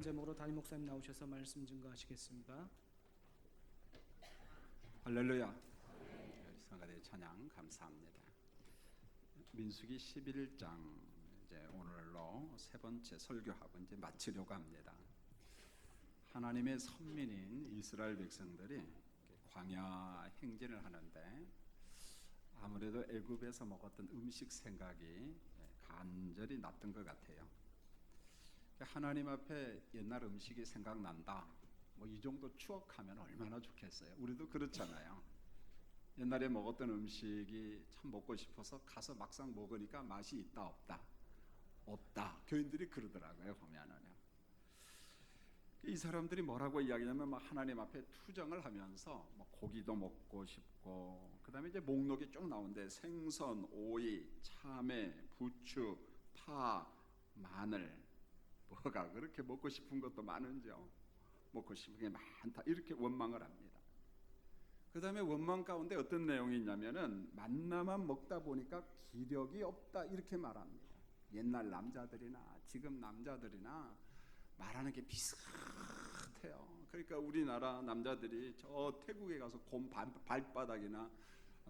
제목으로 담임 목사님 나오셔서 말씀 증거하시겠습니다. 할렐루야. 성가대 찬양 감사합니다. 민수기 11장 이제 오늘로 세 번째 설교하고 이제 마치려고 합니다. 하나님의 선민인 이스라엘 백성들이 광야 행진을 하는데 아무래도 애굽에서 먹었던 음식 생각이 간절히 났던 것 같아요. 하나님 앞에 옛날 음식이 생각난다. 뭐 이 정도 추억하면 얼마나 좋겠어요. 우리도 그렇잖아요. 옛날에 먹었던 음식이 참 먹고 싶어서 가서 막상 먹으니까 맛이 있다 없다. 없다. 교인들이 그러더라고요. 보면은요. 이 사람들이 뭐라고 이야기하냐면 막 하나님 앞에 투정을 하면서 뭐 고기도 먹고 싶고, 그다음에 이제 목록이 쭉 나오는데 생선, 오이, 참외, 부추, 파, 마늘, 뭐가 그렇게 먹고 싶은 것도 많은지요. 먹고 싶은 게 많다 이렇게 원망을 합니다. 그 다음에 원망 가운데 어떤 내용이 있냐면은 만나만 먹다 보니까 기력이 없다 이렇게 말합니다. 옛날 남자들이나 지금 남자들이나 말하는 게 비슷해요. 그러니까 우리나라 남자들이 저 태국에 가서 곰 발바닥이나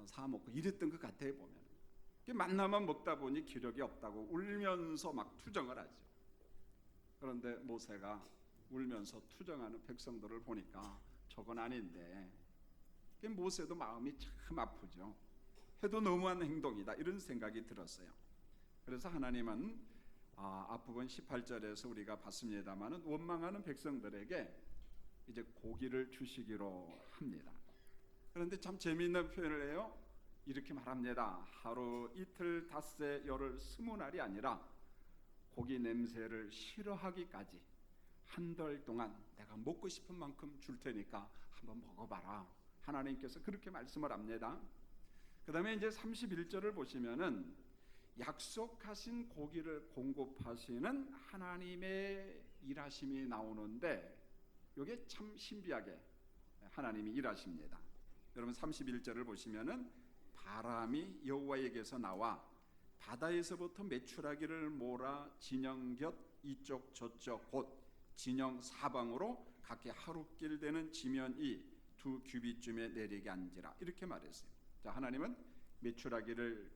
사 먹고 이랬던 것 같아요. 보면 만나만 먹다 보니 기력이 없다고 울면서 막 투정을 하죠. 그런데 모세가 울면서 투정하는 백성들을 보니까 저건 아닌데, 모세도 마음이 참 아프죠. 해도 너무한 행동이다 이런 생각이 들었어요. 그래서 하나님은 앞부분 18절에서 우리가 봤습니다마는 원망하는 백성들에게 이제 고기를 주시기로 합니다. 그런데 참 재미있는 표현을 해요. 이렇게 말합니다. 하루 이틀 닷새 열흘 20날이 아니라 고기 냄새를 싫어하기까지 한 달 동안 내가 먹고 싶은 만큼 줄 테니까 한번 먹어봐라. 하나님께서 그렇게 말씀을 합니다. 그 다음에 이제 31절을 보시면은 약속하신 고기를 공급하시는 하나님의 일하심이 나오는데 이게 참 신비하게 하나님이 일하십니다. 여러분 31절을 보시면은 바람이 여호와에게서 나와 바다에서부터 메추라기를 몰아 진영 곁 이쪽 저쪽 곧 진영 사방으로 각기 하루길 되는 지면이 2규빗쯤에 내리게 앉으라 이렇게 말했어요. 자, 하나님은 메추라기를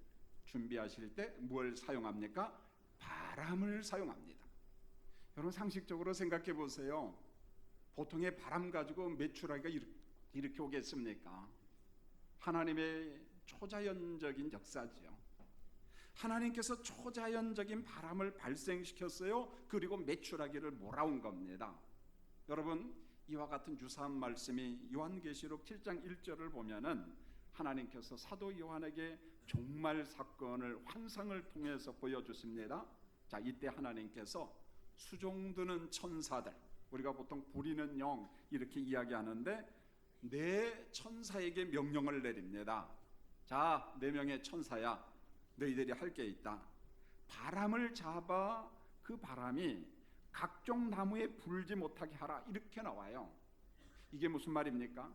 준비하실 때 뭘 사용합니까? 바람을 사용합니다. 여러분 상식적으로 생각해 보세요. 보통의 바람 가지고 메추라기가 이렇게 오겠습니까? 하나님의 초자연적인 역사죠. 하나님께서 초자연적인 바람을 발생시켰어요. 그리고 메추라기를 몰아온 겁니다. 여러분 이와 같은 유사한 말씀이 요한계시록 7장 1절을 보면은 하나님께서 사도 요한에게 종말 사건을 환상을 통해서 보여주십니다. 자, 이때 하나님께서 수종드는 천사들, 우리가 보통 부리는 영 이렇게 이야기하는데 네 천사에게 명령을 내립니다. 자, 4명의 천사야, 너희들이 할 게 있다. 바람을 잡아 그 바람이 각종 나무에 불지 못하게 하라 이렇게 나와요. 이게 무슨 말입니까?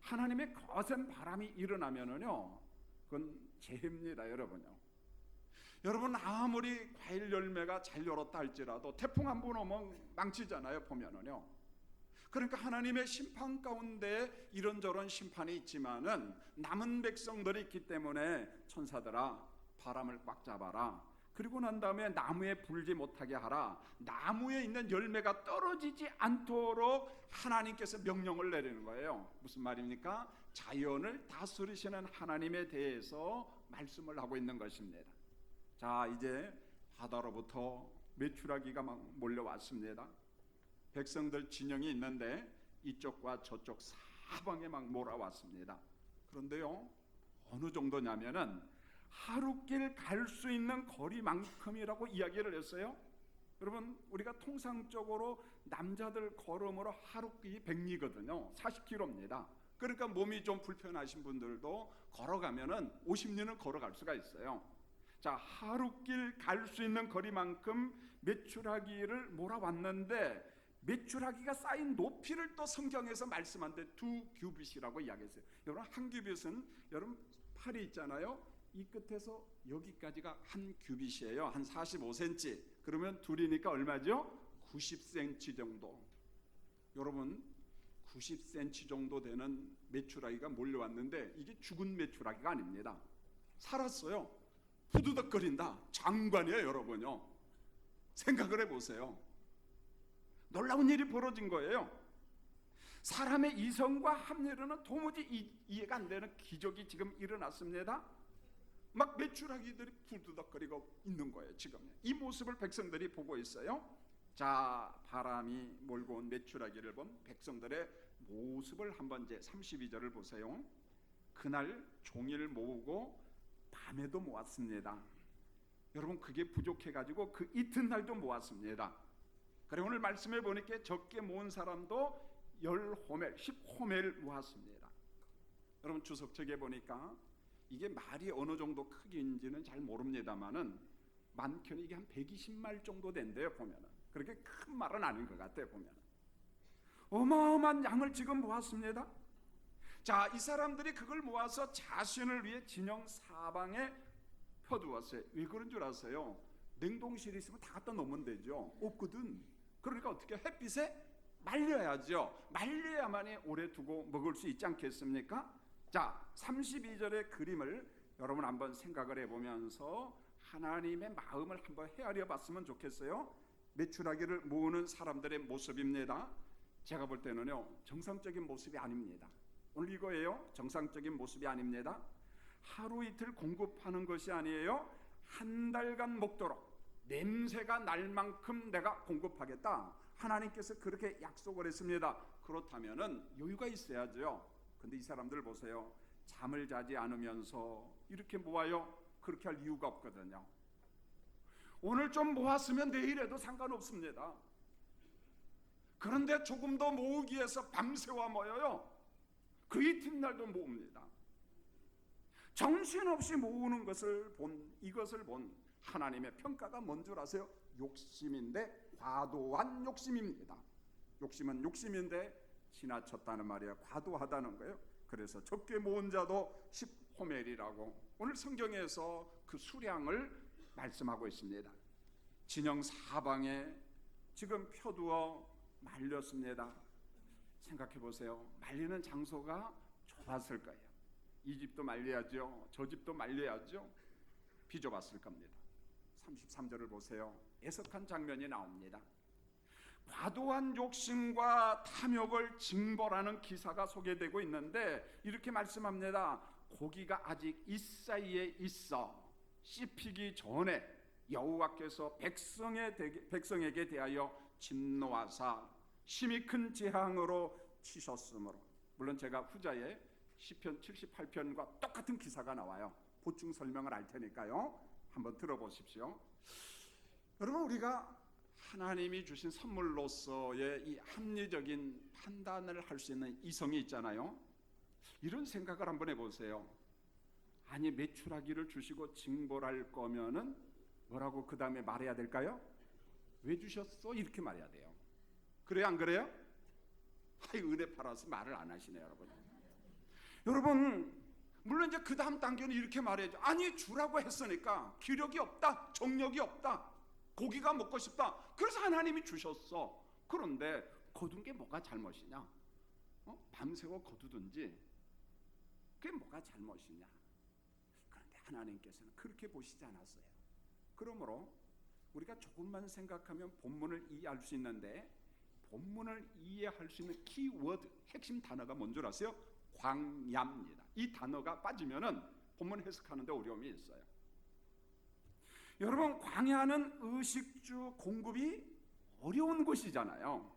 하나님의 거센 바람이 일어나면은요, 그건 재해입니다, 여러분요. 여러분 아무리 과일 열매가 잘 열었다 할지라도 태풍 한 번 오면 망치잖아요, 보면은요. 그러니까 하나님의 심판 가운데 이런저런 심판이 있지만은 남은 백성들이 있기 때문에 천사들아 바람을 꽉 잡아라. 그리고 난 다음에 나무에 불지 못하게 하라. 나무에 있는 열매가 떨어지지 않도록 하나님께서 명령을 내리는 거예요. 무슨 말입니까? 자연을 다스리시는 하나님에 대해서 말씀을 하고 있는 것입니다. 자, 이제 바다로부터 메추라기가 막 몰려왔습니다. 백성들 진영이 있는데 이쪽과 저쪽 사방에 막 몰아왔습니다. 그런데요, 어느 정도냐면은 하루길 갈 수 있는 거리만큼이라고 이야기를 했어요. 여러분 우리가 통상적으로 남자들 걸음으로 하루길이 100리거든요. 40km입니다. 그러니까 몸이 좀 불편하신 분들도 걸어가면은 50리는 걸어갈 수가 있어요. 자, 하루길 갈 수 있는 거리만큼 메추라기를 몰아왔는데 메추라기가 쌓인 높이를 또 성경에서 말씀한데 2규빗이라고 이야기했어요. 여러분 한 규빗은 여러분 팔이 있잖아요. 이 끝에서 여기까지가 한 규빗이에요. 한 45cm. 그러면 둘이니까 얼마죠? 90cm 정도, 여러분 90cm 정도 되는 메추라기가 몰려왔는데 이게 죽은 메추라기가 아닙니다. 살았어요. 부두덕거린다. 장관이에요, 여러분요. 생각을 해보세요. 놀라운 일이 벌어진 거예요. 사람의 이성과 합리로는 도무지 이해가 안 되는 기적이 지금 일어났습니다. 막 메추라기들이 부두덕거리고 있는 거예요. 지금 이 모습을 백성들이 보고 있어요. 자, 바람이 몰고 온 메추라기를 본 백성들의 모습을 한번 이제 32절을 보세요. 그날 종일 모으고 밤에도 모았습니다. 여러분, 그게 부족해가지고 그 이튿날도 모았습니다. 그래, 오늘 말씀해 보니까 적게 모은 사람도 10호멜, 10호멜 모았습니다. 여러분, 주석책에 보니까 이게 말이 어느 정도 크기인지는 잘 모릅니다만은 많게는 이게 한 120말 정도 된대요. 보면은 그렇게 큰 말은 아닌 것 같아요. 보면은 어마어마한 양을 지금 모았습니다. 자, 이 사람들이 그걸 모아서 자신을 위해 진영 사방에 펴두었어요. 왜 그런 줄 아세요? 냉동실에 있으면 다 갖다 놓으면 되죠. 없거든. 그러니까 어떻게, 햇빛에 말려야죠. 말려야만이 오래 두고 먹을 수 있지 않겠습니까? 자, 32절의 그림을 여러분 한번 생각을 해보면서 하나님의 마음을 한번 헤아려 봤으면 좋겠어요. 메추라기를 모으는 사람들의 모습입니다. 제가 볼 때는요, 정상적인 모습이 아닙니다. 오늘 이거예요. 정상적인 모습이 아닙니다. 하루 이틀 공급하는 것이 아니에요. 한 달간 먹도록 냄새가 날 만큼 내가 공급하겠다. 하나님께서 그렇게 약속을 했습니다. 그렇다면은 여유가 있어야죠. 근데 이 사람들 보세요. 잠을 자지 않으면서 이렇게 모아요. 그렇게 할 이유가 없거든요. 오늘 좀 모았으면 내일에도 상관없습니다. 그런데 조금 더 모으기 위해서 밤새워 모여요. 그 이튿날도 모읍니다. 정신없이 모으는 이것을 본 하나님의 평가가 뭔 줄 아세요? 욕심인데 과도한 욕심입니다. 욕심은 욕심인데 지나쳤다는 말이에요. 과도하다는 거예요. 그래서 적게 모은 자도 10호멜이라고 오늘 성경에서 그 수량을 말씀하고 있습니다. 진영 사방에 지금 펴두어 말렸습니다. 생각해 보세요. 말리는 장소가 좁았을 거예요. 이 집도 말려야죠. 저 집도 말려야죠. 비좁았을 겁니다. 33절을 보세요. 애석한 장면이 나옵니다. 과도한 욕심과 탐욕을 징벌하는 기사가 소개되고 있는데 이렇게 말씀합니다. 고기가 아직 이 사이에 있어 씹히기 전에 여호와께서 백성에게 대하여 진노하사 심히 큰 재앙으로 치셨으므로. 물론 제가 후자에 시편 78편과 똑같은 기사가 나와요. 보충 설명을 할 테니까요. 한번 들어보십시오. 여러분, 우리가 하나님이 주신 선물로서의 이 합리적인 판단을 할 수 있는 이성이 있잖아요. 이런 생각을 한번 해보세요. 아니, 메추라기를 주시고 징벌할 거면은 뭐라고 그 다음에 말해야 될까요? 왜 주셨어? 이렇게 말해야 돼요. 그래요, 안 그래요? 은혜 팔아서 말을 안 하시네요, 여러분. 여러분, 물론 이제 그 다음 단계는 이렇게 말해야죠. 아니, 주라고 했으니까 기력이 없다, 정력이 없다, 고기가 먹고 싶다. 그래서 하나님이 주셨어. 그런데 거둔 게 뭐가 잘못이냐? 밤새워 거두든지 그게 뭐가 잘못이냐? 그런데 하나님께서는 그렇게 보시지 않았어요. 그러므로 우리가 조금만 생각하면 본문을 이해할 수 있는데, 본문을 이해할 수 있는 키워드, 핵심 단어가 뭔 줄 아세요? 광야입니다. 이 단어가 빠지면은 본문 해석하는데 어려움이 있어요. 여러분, 광야는 의식주 공급이 어려운 곳이잖아요.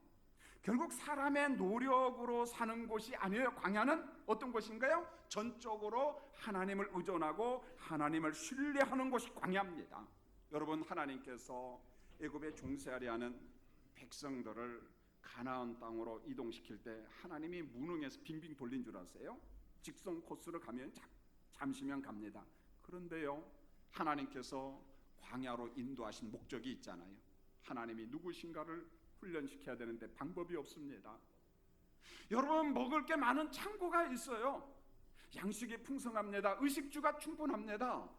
결국 사람의 노력으로 사는 곳이 아니에요. 광야는 어떤 곳인가요? 전적으로 하나님을 의존하고 하나님을 신뢰하는 곳이 광야입니다. 여러분, 하나님께서 애굽에 종살이 하는 백성들을 가나안 땅으로 이동시킬 때 하나님이 무능해서 빙빙 돌린 줄 아세요? 직선 코스를 가면 잠시면 갑니다. 그런데요, 하나님께서 광야로 인도하신 목적이 있잖아요. 하나님이 누구신가를 훈련시켜야 되는데 방법이 없습니다. 여러분, 먹을 게 많은 창고가 있어요. 양식이 풍성합니다. 의식주가 충분합니다.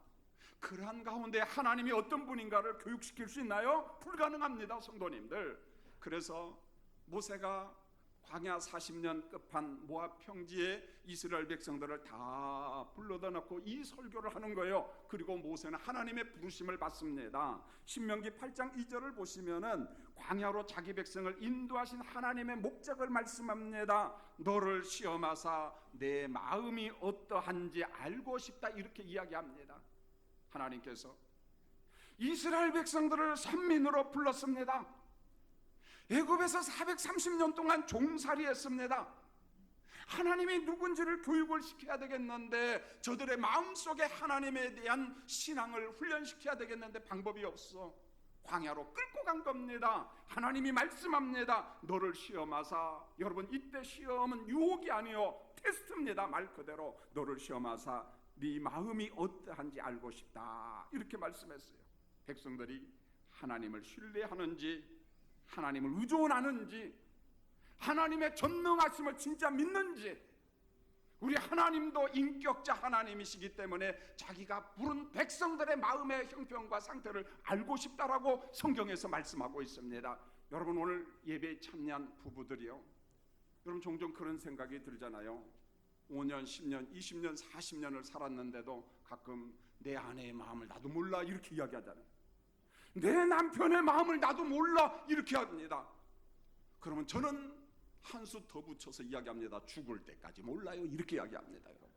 그러한 가운데 하나님이 어떤 분인가를 교육시킬 수 있나요? 불가능합니다, 성도님들. 그래서 모세가 광야 40년 끝판 모압 평지에 이스라엘 백성들을 다 불러다 놓고 이 설교를 하는 거예요. 그리고 모세는 하나님의 부르심을 받습니다. 신명기 8장 2절을 보시면은 광야로 자기 백성을 인도하신 하나님의 목적을 말씀합니다. 너를 시험하사 내 마음이 어떠한지 알고 싶다, 이렇게 이야기합니다. 하나님께서 이스라엘 백성들을 선민으로 불렀습니다. 애굽에서 430년 동안 종살이했습니다. 하나님이 누군지를 교육을 시켜야 되겠는데, 저들의 마음속에 하나님에 대한 신앙을 훈련시켜야 되겠는데 방법이 없어. 광야로 끌고 간 겁니다. 하나님이 말씀합니다. 너를 시험하사, 여러분 이때 시험은 유혹이 아니요 테스트입니다. 말 그대로 너를 시험하사 네 마음이 어떠한지 알고 싶다, 이렇게 말씀했어요. 백성들이 하나님을 신뢰하는지, 하나님을 의존하는지, 하나님의 전능하심을 진짜 믿는지. 우리 하나님도 인격자 하나님이시기 때문에 자기가 부른 백성들의 마음의 형편과 상태를 알고 싶다라고 성경에서 말씀하고 있습니다. 여러분, 오늘 예배에 참여한 부부들이요, 여러분 종종 그런 생각이 들잖아요. 5년, 10년, 20년, 40년을 살았는데도 가끔 내 아내의 마음을 나도 몰라, 이렇게 이야기하잖아요. 내 남편의 마음을 나도 몰라, 이렇게 합니다. 그러면 저는 한 수 더 붙여서 이야기합니다. 죽을 때까지 몰라요, 이렇게 이야기합니다. 여러분,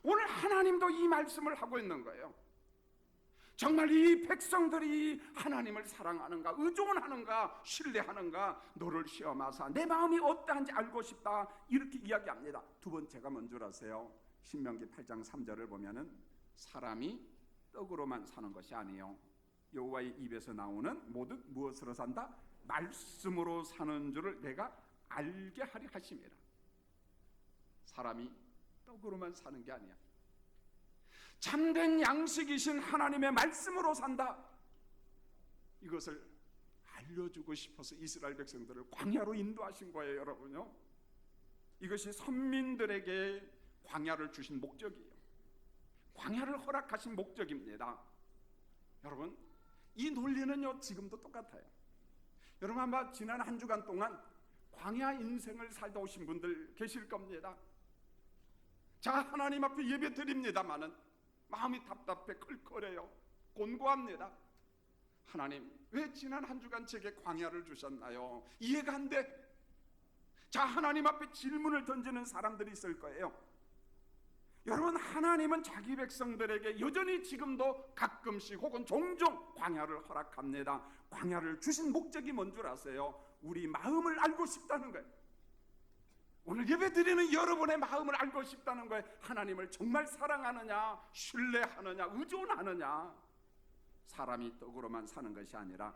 오늘 하나님도 이 말씀을 하고 있는 거예요. 정말 이 백성들이 하나님을 사랑하는가, 의존하는가, 신뢰하는가, 너를 시험하사 내 마음이 어떠한지 알고 싶다, 이렇게 이야기합니다. 두 번째가 뭔 줄 아세요? 신명기 8장 3절을 보면은 사람이 떡으로만 사는 것이 아니요 여호와의 입에서 나오는 모든 무엇으로 산다? 말씀으로 사는 줄을 내가 알게 하리 하심이라. 사람이 떡으로만 사는 게 아니야. 참된 양식이신 하나님의 말씀으로 산다. 이것을 알려주고 싶어서 이스라엘 백성들을 광야로 인도하신 거예요, 여러분요. 이것이 선민들에게 광야를 주신 목적이에요. 광야를 허락하신 목적입니다. 여러분, 이 논리는요 지금도 똑같아요. 여러분, 아마 지난 한 주간 동안 광야 인생을 살다 오신 분들 계실 겁니다. 자, 하나님 앞에 예배 드립니다마는 마음이 답답해 클클해요. 곤고합니다. 하나님, 왜 지난 한 주간 제게 광야를 주셨나요? 이해가 안 돼. 자, 하나님 앞에 질문을 던지는 사람들이 있을 거예요. 여러분, 하나님은 자기 백성들에게 여전히 지금도 가끔씩 혹은 종종 광야를 허락합니다. 광야를 주신 목적이 뭔 줄 아세요? 우리 마음을 알고 싶다는 거예요. 오늘 예배드리는 여러분의 마음을 알고 싶다는 거예요. 하나님을 정말 사랑하느냐, 신뢰하느냐, 의존하느냐. 사람이 떡으로만 사는 것이 아니라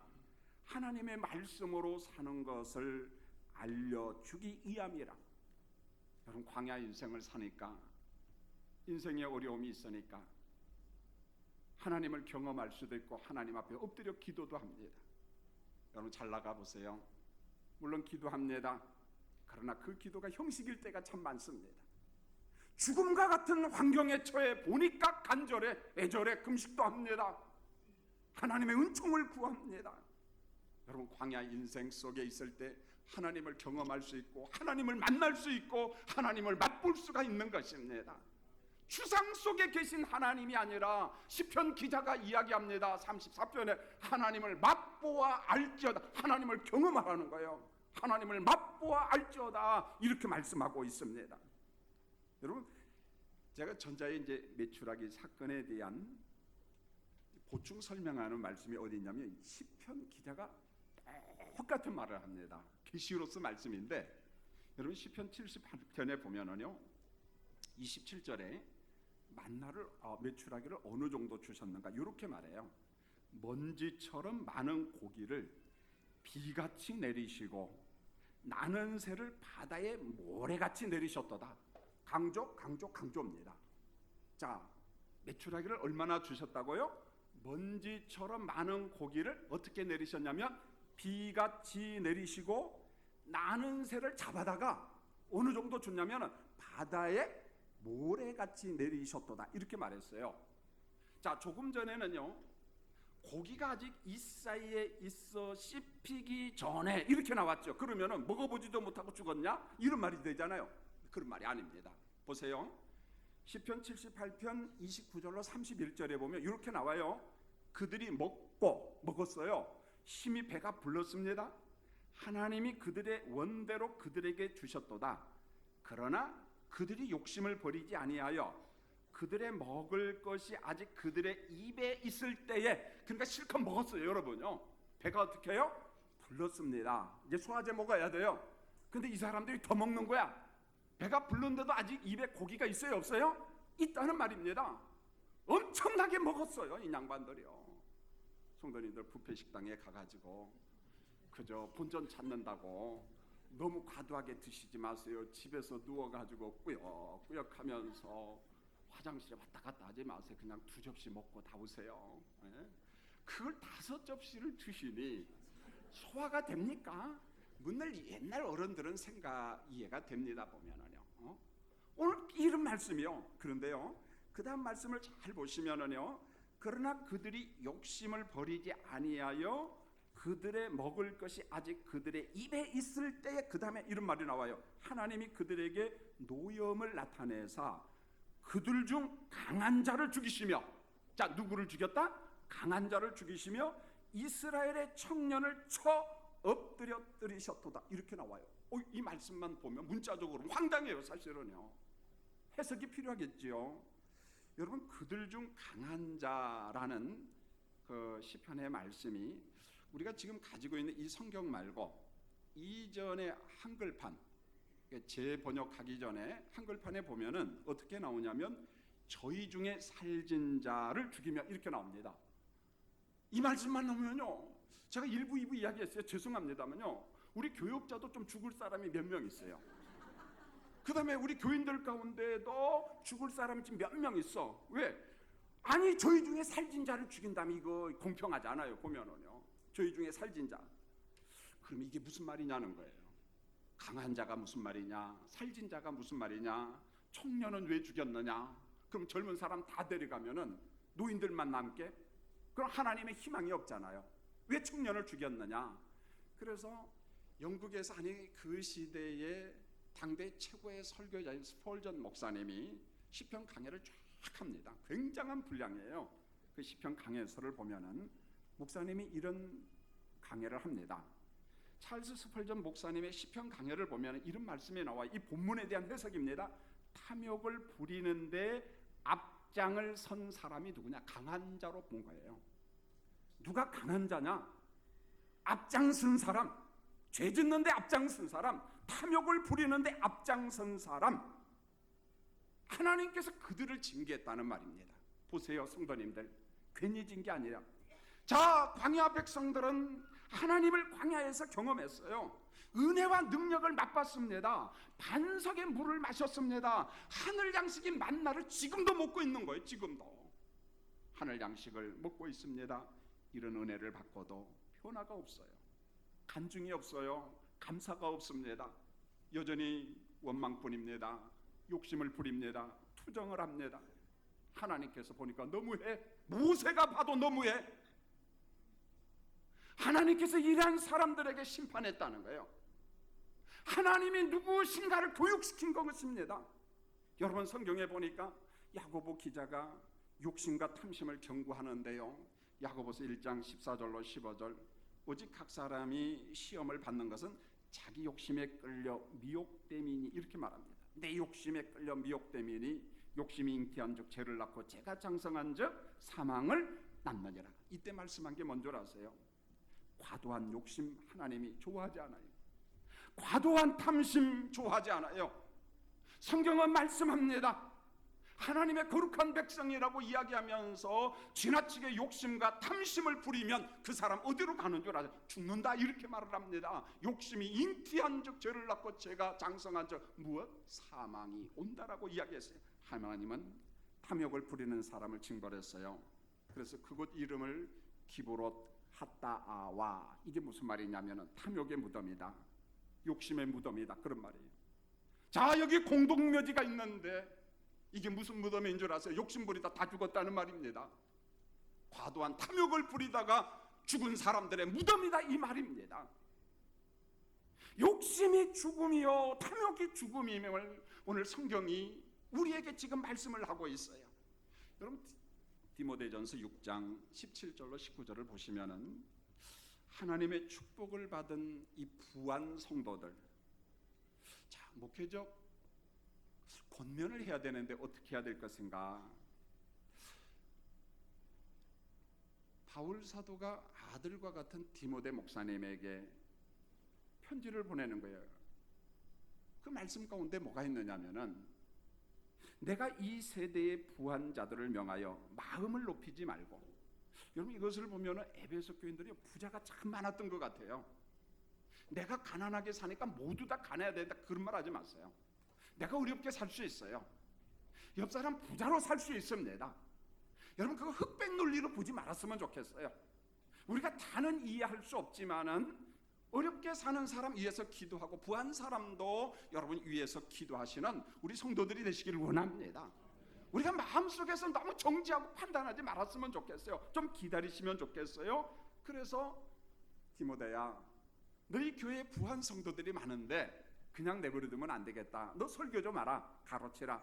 하나님의 말씀으로 사는 것을 알려주기 위함이라. 여러분, 광야 인생을 사니까, 인생에 어려움이 있으니까 하나님을 경험할 수도 있고 하나님 앞에 엎드려 기도도 합니다. 여러분, 잘 나가 보세요. 물론 기도합니다. 그러나 그 기도가 형식일 때가 참 많습니다. 죽음과 같은 환경에 처해 보니까 간절해, 애절해, 금식도 합니다. 하나님의 은총을 구합니다. 여러분, 광야 인생 속에 있을 때 하나님을 경험할 수 있고 하나님을 만날 수 있고 하나님을 맛볼 수가 있는 것입니다. 추상 속에 계신 하나님이 아니라 시편 기자가 이야기합니다. 34편에 하나님을 맛보아 알지어다. 하나님을 경험하라는 거예요. 하나님을 맛보아 알지어다, 이렇게 말씀하고 있습니다. 여러분, 제가 전자의 이제 메추라기 사건에 대한 보충 설명하는 말씀이 어디 있냐면 시편 기자가 똑같은 말을 합니다. 계시로서 말씀인데, 여러분 시편 78편에 보면은요 27절에 만나를 메추라기를 어느 정도 주셨는가 이렇게 말해요. 먼지처럼 많은 고기를 비같이 내리시고 나는 새를 바다에 모래같이 내리셨도다. 강조입니다. 자, 메추라기를 얼마나 주셨다고요? 먼지처럼 많은 고기를 어떻게 내리셨냐면 비같이 내리시고 나는 새를 잡아다가 어느 정도 줬냐면 바다에 모래같이 내리셨도다, 이렇게 말했어요. 자, 조금 전에는요 고기가 아직 이 사이에 있어 씹히기 전에 이렇게 나왔죠. 그러면은 먹어보지도 못하고 죽었냐? 이런 말이 되잖아요. 그런 말이 아닙니다. 보세요. 시편 78편 29절로 31절에 보면 이렇게 나와요. 그들이 먹었어요. 심히 배가 불렀습니다. 하나님이 그들의 원대로 그들에게 주셨도다. 그러나 그들이 욕심을 버리지 아니하여 그들의 먹을 것이 아직 그들의 입에 있을 때에, 그러니까 실컷 먹었어요. 여러분요, 배가 어떻게 해요? 불렀습니다. 이제 소화제 먹어야 돼요. 근데 이 사람들이 더 먹는 거야. 배가 불른데도 아직 입에 고기가 있어요, 없어요? 있다는 말입니다. 엄청나게 먹었어요, 이 양반들이요. 성도님들, 뷔페 식당에 가가지고 그저 본전 찾는다고 너무 과도하게 드시지 마세요. 집에서 누워가지고 꾸역꾸역 하면서 화장실에 왔다 갔다 하지 마세요. 그냥 2접시 먹고 다 오세요. 예? 그걸 5접시를 드시니 소화가 됩니까? 문을 옛날 어른들은 이해가 됩니다. 보면은요. 오늘 이런 말씀이요. 그런데요, 그 다음 말씀을 잘 보시면은요, 그러나 그들이 욕심을 버리지 아니하여 그들의 먹을 것이 아직 그들의 입에 있을 때에, 그 다음에 이런 말이 나와요. 하나님이 그들에게 노염을 나타내사 그들 중 강한 자를 죽이시며, 자, 누구를 죽였다? 강한 자를 죽이시며 이스라엘의 청년을 쳐 엎드려뜨리셨도다. 이렇게 나와요. 이 말씀만 보면 문자적으로 황당해요. 사실은요, 해석이 필요하겠지요. 여러분, 그들 중 강한 자라는 그 시편의 말씀이 우리가 지금 가지고 있는 이 성경 말고 이전의 한글판, 재번역하기 전에 한글판에 보면은 어떻게 나오냐면 저희 중에 살진 자를 죽이며 이렇게 나옵니다. 이 말씀만 나오면요, 제가 1부, 2부 이야기했어요. 죄송합니다만요, 우리 교역자도 좀 죽을 사람이 몇 명 있어요. 그 다음에 우리 교인들 가운데도 죽을 사람이 지금 몇 명 있어. 왜? 아니, 저희 중에 살진 자를 죽인다면 이거 공평하지 않아요. 보면은요, 저희 중에 살진 자. 그럼 이게 무슨 말이냐는 거예요. 강한 자가 무슨 말이냐, 살진 자가 무슨 말이냐, 청년은 왜 죽였느냐. 그럼 젊은 사람 다 데려가면은 노인들만 남게? 그럼 하나님의 희망이 없잖아요. 왜 청년을 죽였느냐. 그래서 영국에서, 아니 그 시대의 당대 최고의 설교자인 스펄전 목사님이 시편 강해를 쫙 합니다. 굉장한 분량이에요. 그 시편 강해서를 보면은 목사님이 이런 강해를 합니다. 찰스 스펄전 목사님의 시편 강해를 보면 이런 말씀이 나와요. 이 본문에 대한 해석입니다. 탐욕을 부리는데 앞장을 선 사람이 누구냐? 강한 자로 본 거예요. 누가 강한 자냐? 앞장선 사람, 죄 짓는데 앞장선 사람, 탐욕을 부리는데 앞장선 사람. 하나님께서 그들을 징계했다는 말입니다. 보세요, 성도님들, 괜히 진 게 아니라, 자, 광야 백성들은 하나님을 광야에서 경험했어요. 은혜와 능력을 맛봤습니다. 반석의 물을 마셨습니다. 하늘 양식인 만나를 지금도 먹고 있는 거예요. 지금도 하늘 양식을 먹고 있습니다. 이런 은혜를 받고도 변화가 없어요. 간증이 없어요. 감사가 없습니다. 여전히 원망뿐입니다. 욕심을 부립니다. 투정을 합니다. 하나님께서 보니까 너무해. 모세가 봐도 너무해. 하나님께서 이러한 사람들에게 심판했다는 거예요. 하나님이 누구신가를 교육시킨 것입니다. 여러분, 성경에 보니까 야고보 기자가 욕심과 탐심을 경고하는데요, 야고보서 1장 14절로 15절, 오직 각 사람이 시험을 받는 것은 자기 욕심에 끌려 미혹됨이니, 이렇게 말합니다. 내 욕심에 끌려 미혹됨이니 욕심이 잉태한 즉 죄를 낳고 죄가 장성한 즉 사망을 낳느니라. 이때 말씀한 게 뭔 줄 아세요? 과도한 욕심 하나님이 좋아하지 않아요. 과도한 탐심 좋아하지 않아요. 성경은 말씀합니다. 하나님의 거룩한 백성이라고 이야기하면서 지나치게 욕심과 탐심을 부리면 그 사람 어디로 가는 줄 아세요? 죽는다, 이렇게 말을 합니다. 욕심이 잉태한 즉 죄를 낳고 죄가 장성한 즉 무엇? 사망이 온다라고 이야기했어요. 하나님은 탐욕을 부리는 사람을 징벌했어요. 그래서 그곳 이름을 기브롯 핫다아와, 이게 무슨 말이냐면은 탐욕의 무덤이다, 욕심의 무덤이다, 그런 말이에요. 자, 여기 공동묘지가 있는데 이게 무슨 무덤인 줄 아세요? 욕심 부리다 다 죽었다는 말입니다. 과도한 탐욕을 부리다가 죽은 사람들의 무덤이다 이 말입니다. 욕심이 죽음이요 탐욕이 죽음임을 오늘 성경이 우리에게 지금 말씀을 하고 있어요. 여러분 디모데전서 6장 17절로 19절을 보시면은 하나님의 축복을 받은 이 부한 성도들, 자 목회적 권면을 해야 되는데 어떻게 해야 될 것인가? 바울 사도가 아들과 같은 디모데 목사님에게 편지를 보내는 거예요. 그 말씀 가운데 뭐가 있느냐면은 내가 이 세대의 부한 자들을 명하여 마음을 높이지 말고, 여러분 이것을 보면은 에베소 교인들이 부자가 참 많았던 것 같아요. 내가 가난하게 사니까 모두 다 가난해야 된다 그런 말 하지 마세요. 내가 어렵게 살 수 있어요. 옆 사람 부자로 살 수 있습니다. 여러분 그거 흑백 논리로 보지 말았으면 좋겠어요. 우리가 다는 이해할 수 없지만은 어렵게 사는 사람 위해서 기도하고 부한 사람도 여러분 위해서 기도하시는 우리 성도들이 되시기를 원합니다. 우리가 마음속에서 너무 정지하고 판단하지 말았으면 좋겠어요. 좀 기다리시면 좋겠어요. 그래서 디모데야, 너희 교회에 부한 성도들이 많은데 그냥 내버려두면 안 되겠다. 너 설교 좀 하라. 가로치라.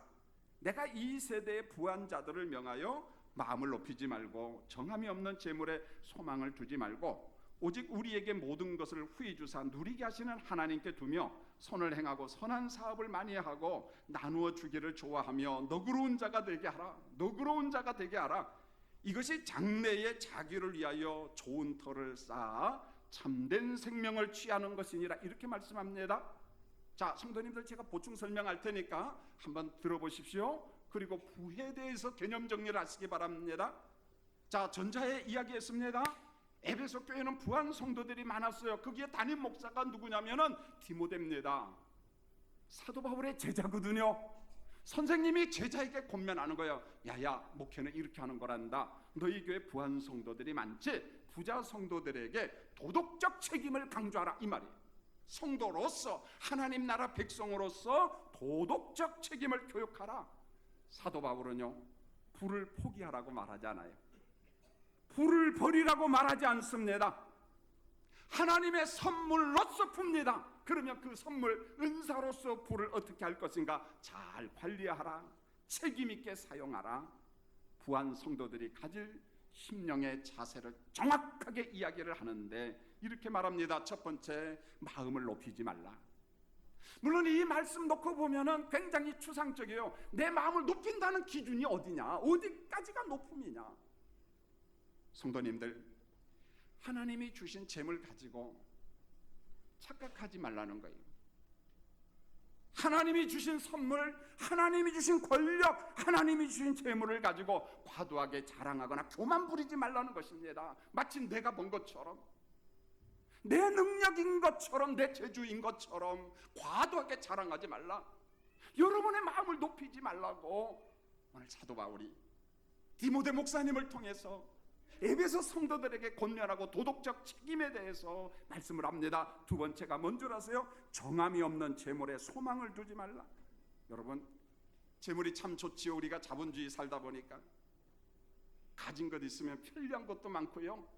내가 이 세대의 부한 자들을 명하여 마음을 높이지 말고 정함이 없는 재물에 소망을 두지 말고 오직 우리에게 모든 것을 후히 주사 누리게 하시는 하나님께 두며 선을 행하고 선한 사업을 많이 하고 나누어 주기를 좋아하며 너그러운 자가 되게 하라. 너그러운 자가 되게 하라. 이것이 장래에 자기를 위하여 좋은 터를 쌓아 참된 생명을 취하는 것이니라. 이렇게 말씀합니다. 자, 성도님들 제가 보충 설명할 테니까 한번 들어보십시오. 그리고 부에 대해서 개념 정리를 하시기 바랍니다. 자, 전자에 이야기했습니다. 에베소 교회는 부한 성도들이 많았어요. 거기에 담임 목사가 누구냐면은 디모데입니다. 사도 바울의 제자거든요. 선생님이 제자에게 권면하는 거예요. 야야, 목회는 이렇게 하는 거란다. 너희 교회 부한 성도들이 많지? 부자 성도들에게 도덕적 책임을 강조하라 이 말이에요. 성도로서 하나님 나라 백성으로서 도덕적 책임을 교육하라. 사도 바울은요, 부를 포기하라고 말하지 않아요. 부를 버리라고 말하지 않습니다. 하나님의 선물로서 풉니다. 그러면 그 선물 은사로서 부를 어떻게 할 것인가 잘 관리하라. 책임 있게 사용하라. 부한 성도들이 가질 심령의 자세를 정확하게 이야기를 하는데 이렇게 말합니다. 첫 번째, 마음을 높이지 말라. 물론 이 말씀 놓고 보면은 굉장히 추상적이에요. 내 마음을 높인다는 기준이 어디냐? 어디까지가 높음이냐? 성도님들, 하나님이 주신 재물 가지고 착각하지 말라는 거예요. 하나님이 주신 선물, 하나님이 주신 권력, 하나님이 주신 재물을 가지고 과도하게 자랑하거나 교만 부리지 말라는 것입니다. 마치 내가 본 것처럼, 내 능력인 것처럼, 내 재주인 것처럼 과도하게 자랑하지 말라. 여러분의 마음을 높이지 말라고 오늘 사도 바울이 디모데 목사님을 통해서 에베소 성도들에게 권면하고 도덕적 책임에 대해서 말씀을 합니다. 두 번째가 뭔 줄 아세요? 정함이 없는 재물에 소망을 두지 말라. 여러분, 재물이 참 좋지요. 우리가 자본주의 살다 보니까 가진 것 있으면 편리한 것도 많고요,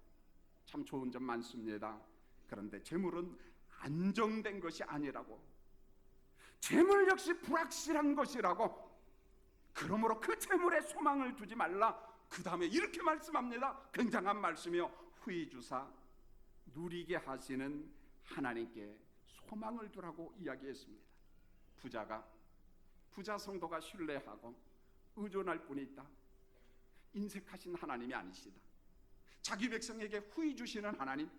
참 좋은 점 많습니다. 그런데 재물은 안정된 것이 아니라고, 재물 역시 불확실한 것이라고, 그러므로 그 재물에 소망을 두지 말라. 그 다음에 이렇게 말씀합니다. 굉장한 말씀이요. 후히 주사 누리게 하시는 하나님께 소망을 두라고 이야기했습니다. 부자 성도가 신뢰하고 의존할 분이 있다. 인색하신 하나님이 아니시다. 자기 백성에게 후히 주시는 하나님,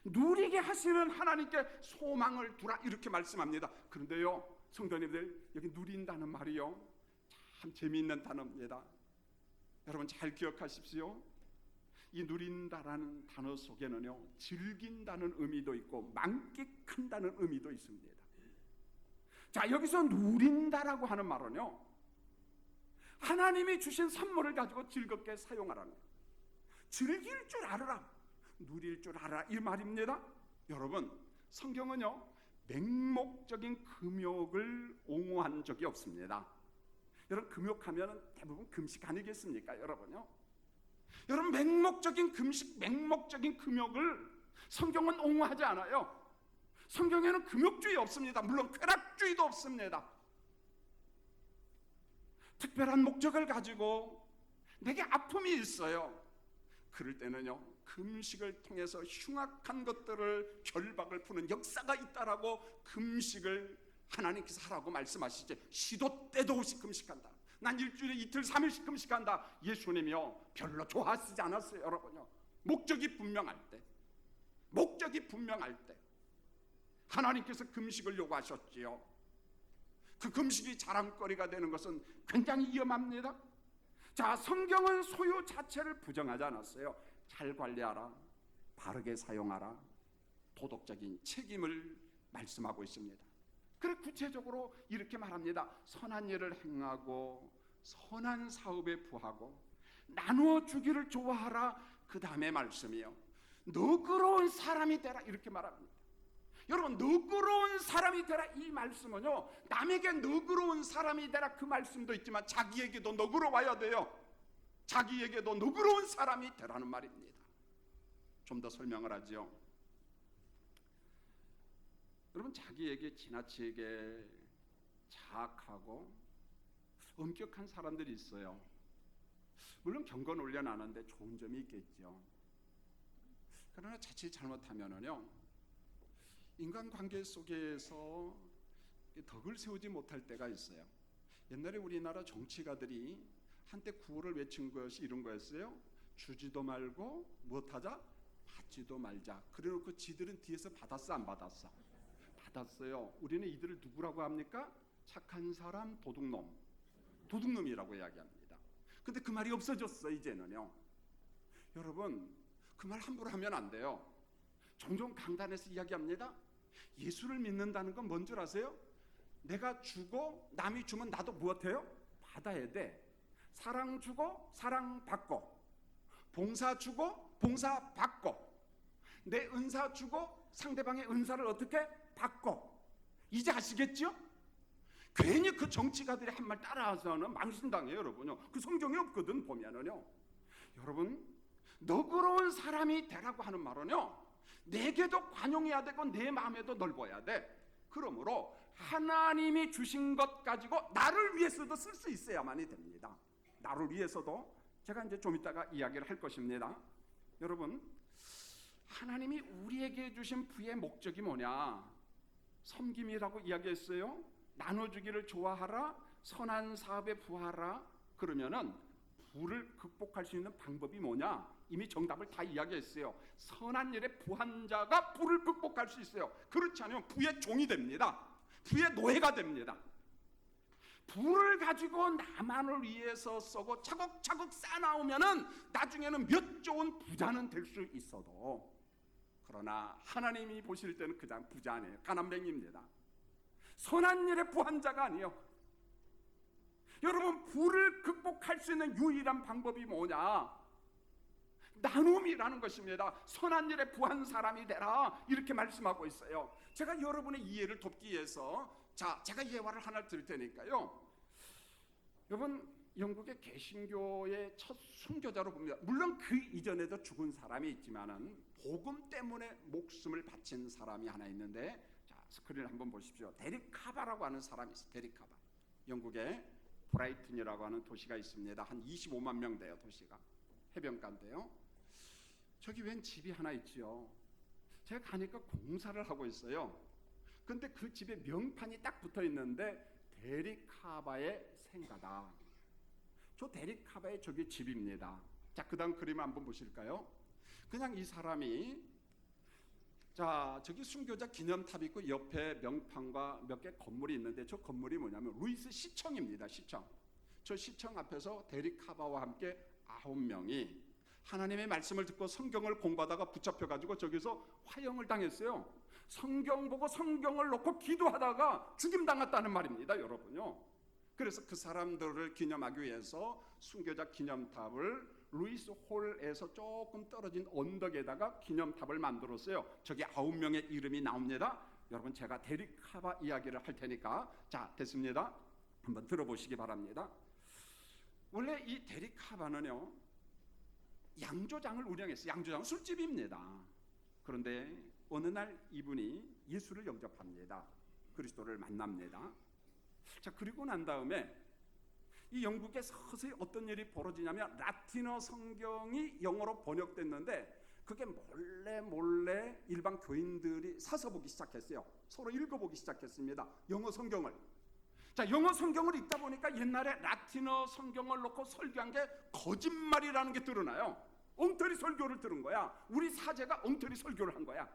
누리게 하시는 하나님께 소망을 두라 이렇게 말씀합니다. 그런데요, 성도님들, 여기 누린다는 말이요, 참 재미있는 단어입니다. 여러분 잘 기억하십시오. 이 누린다라는 단어 속에는요, 즐긴다는 의미도 있고 만끽한다는 의미도 있습니다. 자, 여기서 누린다라고 하는 말은요, 하나님이 주신 선물을 가지고 즐겁게 사용하라는 거예요. 즐길 줄 알아라, 누릴 줄 알아라 이 말입니다. 여러분, 성경은요 맹목적인 금욕을 옹호한 적이 없습니다. 여러분, 금욕하면 대부분 금식 아니겠습니까? 여러분요, 여러분, 맹목적인 금식, 맹목적인 금욕을 성경은 옹호하지 않아요. 성경에는 금욕주의 없습니다. 물론 쾌락주의도 없습니다. 특별한 목적을 가지고 내게 아픔이 있어요. 그럴 때는요, 금식을 통해서 흉악한 것들을, 결박을 푸는 역사가 있다라고 금식을 하나님께서 하라고 말씀하시지, 시도 때도 없이 금식한다, 난 일주일에 이틀 3일씩 금식한다, 예수님이요 별로 좋아하시지 않았어요. 여러분요, 목적이 분명할 때, 목적이 분명할 때 하나님께서 금식을 요구하셨지요. 그 금식이 자랑거리가 되는 것은 굉장히 위험합니다. 자, 성경은 소유 자체를 부정하지 않았어요. 잘 관리하라, 바르게 사용하라, 도덕적인 책임을 말씀하고 있습니다. 그래 구체적으로 이렇게 말합니다. 선한 일을 행하고 선한 사업에 부하고 나누어 주기를 좋아하라. 그 다음에 말씀이요, 너그러운 사람이 되라, 이렇게 말합니다. 여러분, 너그러운 사람이 되라, 이 말씀은요, 남에게 너그러운 사람이 되라 그 말씀도 있지만 자기에게도 너그러워야 돼요. 자기에게도 너그러운 사람이 되라는 말입니다. 좀 더 설명을 하죠. 여러분, 자기에게 지나치게 자학하고 엄격한 사람들이 있어요. 물론 경건 올려놨는데 좋은 점이 있겠죠. 그러나 자칫 잘못하면은요, 인간관계 속에서 덕을 세우지 못할 때가 있어요. 옛날에 우리나라 정치가들이 한때 구호를 외친 것이 이런 거였어요. 주지도 말고 무엇하자? 받지도 말자. 그래놓고 지들은 뒤에서 받았어, 안 받았어? 받았어요. 우리는 이들을 누구라고 합니까? 착한 사람, 도둑놈, 도둑놈이라고 이야기합니다. 근데 그 말이 없어졌어 이제는요. 여러분, 그 말 함부로 하면 안 돼요. 종종 강단에서 이야기합니다. 예수를 믿는다는 건 뭔 줄 아세요? 내가 주고 남이 주면 나도 무엇해요? 받아야 돼. 사랑 주고 사랑 받고, 봉사 주고 봉사 받고, 내 은사 주고 상대방의 은사를 어떻게 받고. 이제 아시겠죠? 괜히 그 정치가들이 한 말 따라서는 망신당해요. 여러분요, 그 성경에 없거든 보면은요. 여러분, 너그러운 사람이 되라고 하는 말은요, 내게도 관용해야 되고 내 마음에도 넓어야 돼. 그러므로 하나님이 주신 것 가지고 나를 위해서도 쓸 수 있어야만이 됩니다. 나를 위해서도. 제가 이제 좀 이따가 이야기를 할 것입니다. 여러분, 하나님이 우리에게 주신 부의 목적이 뭐냐? 섬김이라고 이야기했어요. 나눠주기를 좋아하라, 선한 사업에 부하라. 그러면은 부를 극복할 수 있는 방법이 뭐냐? 이미 정답을 다 이야기했어요. 선한 일에 부한 자가 부를 극복할 수 있어요. 그렇지 않으면 부의 종이 됩니다. 부의 노예가 됩니다. 부를 가지고 나만을 위해서 쓰고 차곡차곡 쌓아나오면은 나중에는 몇 좋은 부자는 될 수 있어도, 그러나 하나님이 보실 때는 그냥 부자 아니에요. 가난뱅이입니다. 선한 일에 부한 자가 아니에요. 여러분, 부를 극복할 수 있는 유일한 방법이 뭐냐? 나눔이라는 것입니다. 선한 일에 부한 사람이 되라, 이렇게 말씀하고 있어요. 제가 여러분의 이해를 돕기 위해서 제가 예화를 하나 드릴 테니까요. 여러분, 영국의 개신교의 첫 순교자로 봅니다. 물론 그 이전에도 죽은 사람이 있지만은 복음 때문에 목숨을 바친 사람이 하나 있는데, 자, 스크린을 한번 보십시오. 데릭 카바라고 하는 사람이 있어요. 데릭 카바. 영국의 브라이튼이라고 하는 도시가 있습니다. 한 25만 명 돼요. 도시가 해변가인데요. 저기 웬 집이 하나 있지요. 제가 가니까 공사를 하고 있어요. 근데 그 집에 명판이 딱 붙어 있는데 데릭 카바의 생가다. 저 데릭 카바의 저기 집입니다. 자, 그 다음 그림 한번 보실까요? 그냥 이 사람이, 자, 저기 순교자 기념탑 있고 옆에 명판과 몇 개 건물이 있는데, 저 건물이 뭐냐면 루이스 시청입니다. 시청. 저 시청 앞에서 데릭 카바와 함께 9명이 하나님의 말씀을 듣고 성경을 공부하다가 붙잡혀가지고 저기서 화형을 당했어요. 성경 보고 성경을 놓고 기도하다가 죽임당했다는 말입니다. 여러분요. 그래서 그 사람들을 기념하기 위해서 순교자 기념탑을 루이스 홀에서 조금 떨어진 언덕에다가 기념탑을 만들었어요. 저기 9명의 이름이 나옵니다. 여러분, 제가 데릭 카바 이야기를 할 테니까, 자, 됐습니다. 한번 들어보시기 바랍니다. 원래 이 데릭 카바는요, 양조장을 운영했어요. 양조장은 술집입니다. 그런데 어느 날 이분이 예수를 영접합니다. 그리스도를 만납니다. 자, 그리고 난 다음에 이 영국에 서서히 어떤 일이 벌어지냐면 라틴어 성경이 영어로 번역됐는데 그게 몰래 일반 교인들이 사서 보기 시작했어요. 서로 읽어보기 시작했습니다. 영어 성경을. 자, 영어 성경을 읽다 보니까 옛날에 라틴어 성경을 놓고 설교한 게 거짓말이라는 게 드러나요. 엉터리 설교를 들은 거야. 우리 사제가 엉터리 설교를 한 거야.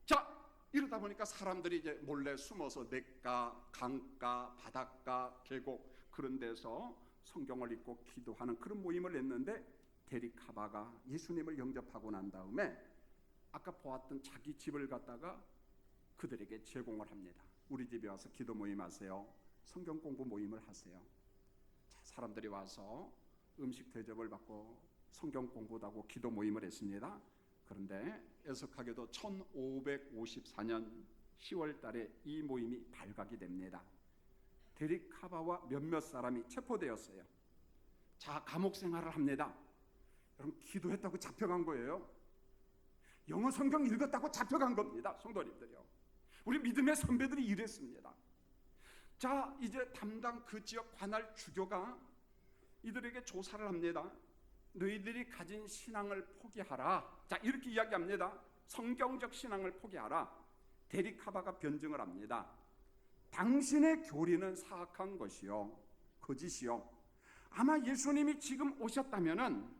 자, 이러다 보니까 사람들이 이제 몰래 숨어서 냇가, 강가, 바닷가, 계곡 그런 데서 성경을 읽고 기도하는 그런 모임을 냈는데 데릭 하바가 예수님을 영접하고 난 다음에 아까 보았던 자기 집을 갖다가 그들에게 제공을 합니다. 우리 집에 와서 기도 모임 하세요. 성경 공부 모임을 하세요. 자, 사람들이 와서 음식 대접을 받고 성경 공부도 하고 기도 모임을 했습니다. 그런데 애석하게도 1554년 10월 달에 이 모임이 발각이 됩니다. 데릭 하바와 몇몇 사람이 체포되었어요. 자, 감옥 생활을 합니다. 여러분, 기도했다고 잡혀간 거예요. 영어 성경 읽었다고 잡혀간 겁니다. 성도님들이요. 우리 믿음의 선배들이 이랬습니다. 자, 이제 담당 그 지역 관할 주교가 이들에게 조사를 합니다. 너희들이 가진 신앙을 포기하라. 자, 이렇게 이야기합니다. 성경적 신앙을 포기하라. 데릭 하바가 변증을 합니다. 당신의 교리는 사악한 것이요, 거짓이요. 아마 예수님이 지금 오셨다면은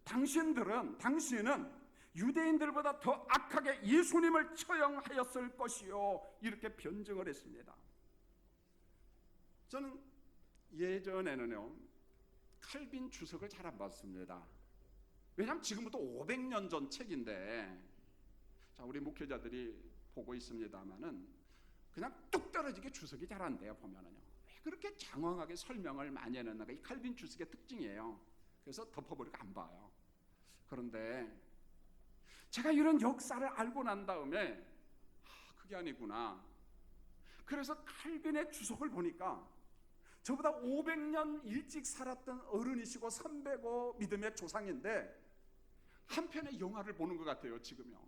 당신은 유대인들보다 더 악하게 예수님을 처형하였을 것이요, 이렇게 변증을 했습니다. 저는 예전에는요 칼빈 주석을 잘 안 봤습니다. 왜냐하면 지금부터 500년 전 책인데, 자, 우리 목회자들이 보고 있습니다만은 그냥 뚝 떨어지게 주석이 잘 안 돼요. 보면은요, 왜 그렇게 장황하게 설명을 많이 해놨는가, 이 칼빈 주석의 특징이에요. 그래서 덮어버리고 안 봐요. 그런데 제가 이런 역사를 알고 난 다음에 그게 아니구나. 그래서 칼빈의 주석을 보니까 저보다 500년 일찍 살았던 어른이시고 선배고 믿음의 조상인데 한편의 영화를 보는 것 같아요. 지금요.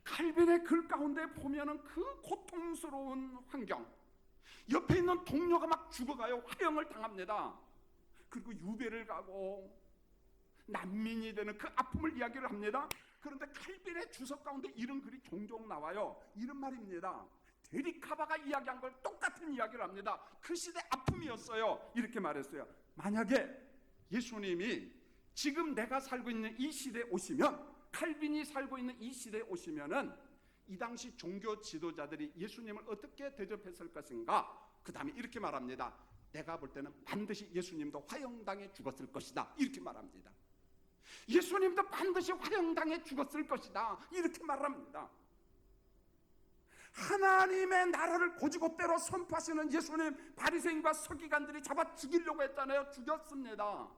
칼빈의 글 가운데 보면은 그 고통스러운 환경, 옆에 있는 동료가 막 죽어가요. 화형을 당합니다. 그리고 유배를 가고 난민이 되는 그 아픔을 이야기를 합니다. 그런데 칼빈의 주석 가운데 이런 글이 종종 나와요. 이런 말입니다. 데릭 하바가 이야기한 걸 똑같은 이야기를 합니다. 그 시대 아픔이었어요. 이렇게 말했어요. 만약에 예수님이 지금 내가 살고 있는 이 시대에 오시면, 칼빈이 살고 있는 이 시대에 오시면은 이 당시 종교 지도자들이 예수님을 어떻게 대접했을 것인가? 그 다음에 이렇게 말합니다. 내가 볼 때는 반드시 예수님도 화형당해 죽었을 것이다. 이렇게 말합니다. 예수님도 반드시 화형당해 죽었을 것이다. 이렇게 말합니다. 하나님의 나라를 고지고대로 선포하시는 예수님, 바리새인과 서기관들이 잡아 죽이려고 했잖아요. 죽였습니다.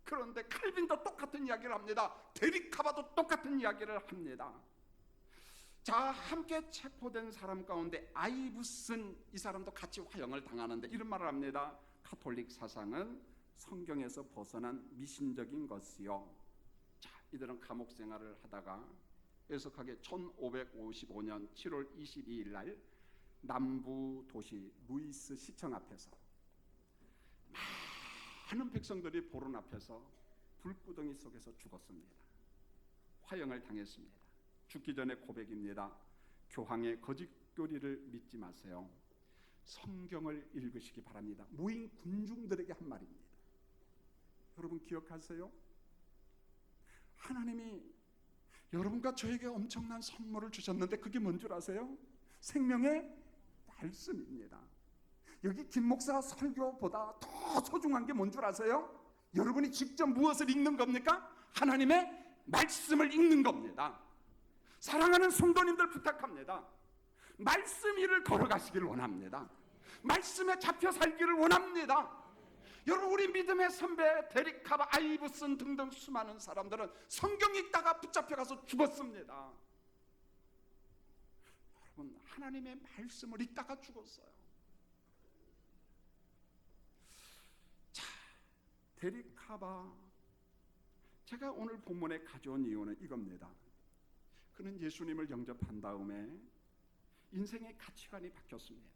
그런데 칼빈도 똑같은 이야기를 합니다. 데릭 하바도 똑같은 이야기를 합니다. 자, 함께 체포된 사람 가운데 아이브슨, 이 사람도 같이 화형을 당하는데 이런 말을 합니다. 가톨릭 사상은 성경에서 벗어난 미신적인 것이요. 자, 이들은 감옥 생활을 하다가 애석하게 1555년 7월 22일 날 남부 도시 루이스 시청 앞에서 많은 백성들이 보는 앞에서 불구덩이 속에서 죽었습니다. 화형을 당했습니다. 죽기 전에 고백입니다. 교황의 거짓 교리를 믿지 마세요. 성경을 읽으시기 바랍니다. 모인 군중들에게 한 말입니다. 여러분 기억하세요? 하나님이 여러분과 저에게 엄청난 선물을 주셨는데 그게 뭔 줄 아세요? 생명의 말씀입니다. 여기 김 목사 설교보다 더 소중한 게 뭔 줄 아세요? 여러분이 직접 무엇을 읽는 겁니까? 하나님의 말씀을 읽는 겁니다. 사랑하는 성도님들 부탁합니다. 말씀 위를 걸어가시기를 원합니다. 말씀에 잡혀 살기를 원합니다. 여러분, 우리 믿음의 선배 데릭 하바, 아이브슨 등등 수많은 사람들은 성경 읽다가 붙잡혀가서 죽었습니다. 여러분, 하나님의 말씀을 읽다가 죽었어요. 자, 데릭 하바 제가 오늘 본문에 가져온 이유는 이겁니다. 그는 예수님을 영접한 다음에 인생의 가치관이 바뀌었습니다.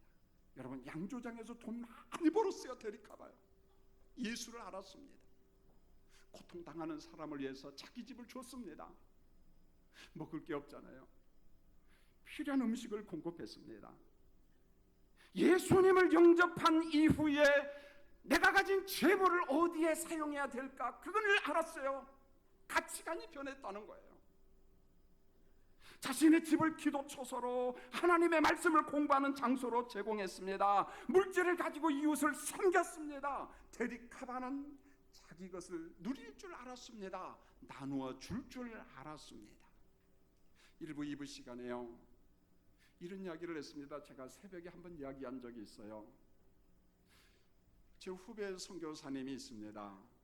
여러분, 양조장에서 돈 많이 벌었어요. 데리카바요. 예수를 알았습니다. 고통당하는 사람을 위해서 자기 집을 줬습니다. 먹을 게 없잖아요. 필요한 음식을 공급했습니다. 예수님을 영접한 이후에 내가 가진 재물을 어디에 사용해야 될까? 그걸 알았어요. 가치관이 변했다는 거예요. 자신의 집을 기도처소로 하나님의 말씀을 공부하는 장소로 제공했습니다. 물질을 가지고 이웃을 섬겼습니다. 데리카바는 자기 것을 누릴 줄 알았습니다. 나누어 줄 줄 알았습니다. 1부 2부 시간에요, 이런 이야기를 했습니다. 제가 새벽에 한번 이야기한 적이 있어요. 제 후배 선교사님이 있습니다.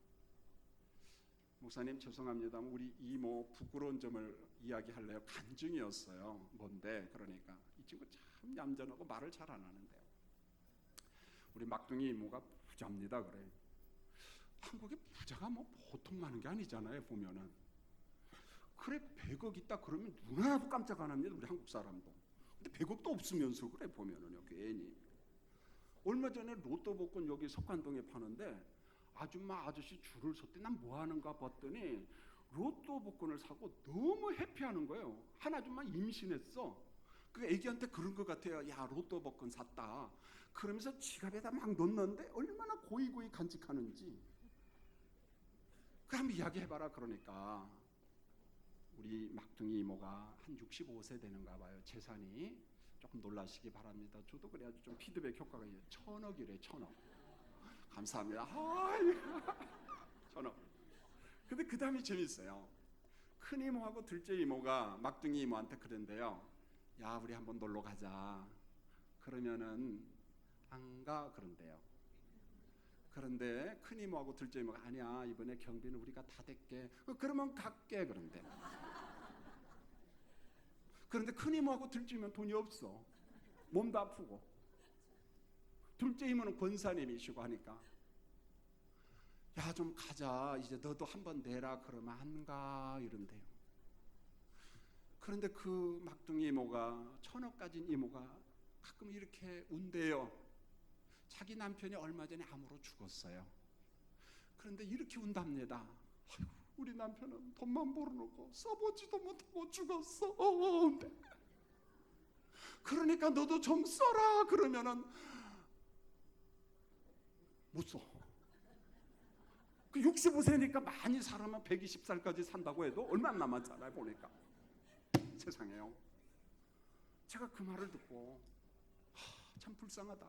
목사님 죄송합니다만 우리 이모 부끄러운 점을 이야기할래요. 간증이었어요. 뭔데? 그러니까 이 친구 참 얌전하고 말을 잘 안 하는데요. 우리 막둥이 이모가 부자입니다. 그래. 한국에 부자가 뭐 보통 많은 게 아니잖아요. 보면은. 그래 100억 있다 그러면 눈 하나도 깜짝 안 합니다. 우리 한국 사람도. 근데 100억도 없으면서 그래 보면은요. 괜히. 얼마 전에 로또 복권 여기 석관동에 파는데 아줌마 아저씨 줄을 섰대. 난 뭐 하는가 봤더니 로또 복권을 사고 너무 해피하는 거예요. 한 아줌마 임신했어. 그 애기한테 그런 것 같아요. 야, 로또 복권 샀다. 그러면서 지갑에다 막 넣는데 얼마나 고이고이 간직하는지. 그 한번 이야기해봐라. 그러니까 우리 막둥이 이모가 한 65세 되는가 봐요. 재산이. 조금 놀라시기 바랍니다. 저도 그래야지 좀 피드백 효과가 있어요. 1000억이래. 1000억. 감사합니다. 1000억. 근데 그 다음이 재밌어요. 큰 이모하고 둘째 이모가 막둥이 이모한테 그런데요. 야, 우리 한번 놀러 가자. 그러면은 안 가 그런데요. 그런데 큰 이모하고 둘째 이모가 아니야, 이번에 경비는 우리가 다 댈게. 그러면 갈게 그런데. 그런데 큰 이모하고 둘째 이모는 돈이 없어. 몸도 아프고. 둘째 이모는 권사님이시고 하니까 야, 좀 가자. 이제 너도 한번 내라. 그러면 안 가 이런데요. 그런데 그 막둥이 이모가 1000억 가진 이모가 가끔 이렇게 운대요. 자기 남편이 얼마 전에 암으로 죽었어요. 그런데 이렇게 운답니다. 아이고, 우리 남편은 돈만 벌어놓고 써보지도 못하고 죽었어. 근데 그러니까 너도 좀 써라. 그러면은 못 써. 그 65세니까 많이 살아면 120살까지 산다고 해도 얼마 안 남았잖아요. 보니까 세상에요. 제가 그 말을 듣고 참 불쌍하다.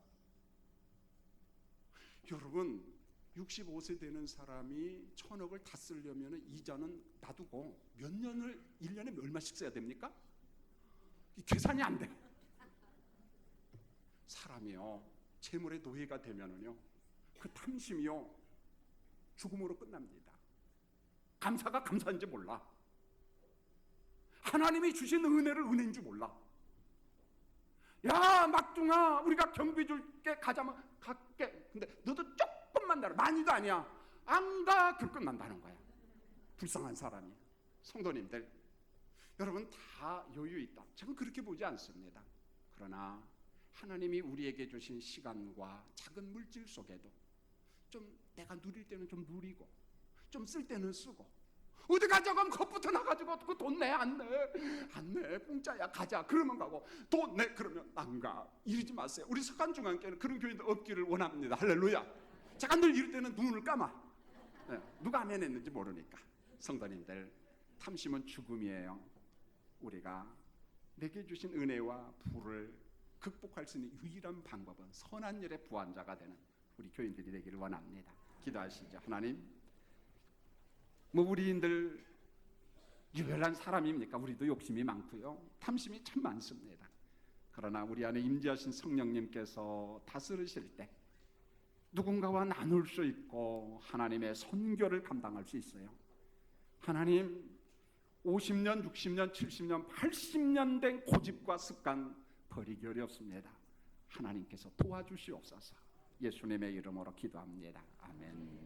여러분, 65세 되는 사람이 1000억을 다 쓰려면 이자는 놔두고 몇 년을 1년에 얼마씩 써야 됩니까? 계산이 안 돼. 사람이요, 재물의 노예가 되면은요, 그 탐심이요, 죽음으로 끝납니다. 감사가 감사인지 몰라. 하나님이 주신 은혜를 은혜인 줄 몰라. 야, 막둥아, 우리가 경비 줄게. 가자면 갈게. 근데 너도 조금만 달아. 많이도 아니야. 안 가. 그럼 끝난다는 거야. 불쌍한 사람이. 성도님들, 여러분 다 여유 있다. 저는 그렇게 보지 않습니다. 그러나 하나님이 우리에게 주신 시간과 작은 물질 속에도 좀 내가 누릴 때는 좀 누리고 좀 쓸 때는 쓰고, 어디 가자고 하면 겁부터 나가지고 그 돈 내? 안 내? 안 내. 공짜야. 가자. 그러면 가고, 돈 내? 그러면 안 가. 이러지 마세요. 우리 석간중앙교회는 그런 교인들 없기를 원합니다. 할렐루야. 제가 늘 이럴 때는 눈을 감아. 네, 누가 아멘 했는지 모르니까. 성도님들, 탐심은 죽음이에요. 우리가 내게 주신 은혜와 부를 극복할 수 있는 유일한 방법은 선한 일의 부한자가 되는 우리 교인들이 되기를 원합니다. 기도하시죠. 하나님, 우리인들 유별난 사람입니까? 우리도 욕심이 많고요, 탐심이 참 많습니다. 그러나 우리 안에 임재하신 성령님께서 다스리실 때 누군가와 나눌 수 있고 하나님의 선교를 감당할 수 있어요. 하나님, 50년, 60년, 70년, 80년 된 고집과 습관 버리기 어렵습니다. 하나님께서 도와주시옵소서. 예수님의 이름으로 기도합니다. 아멘.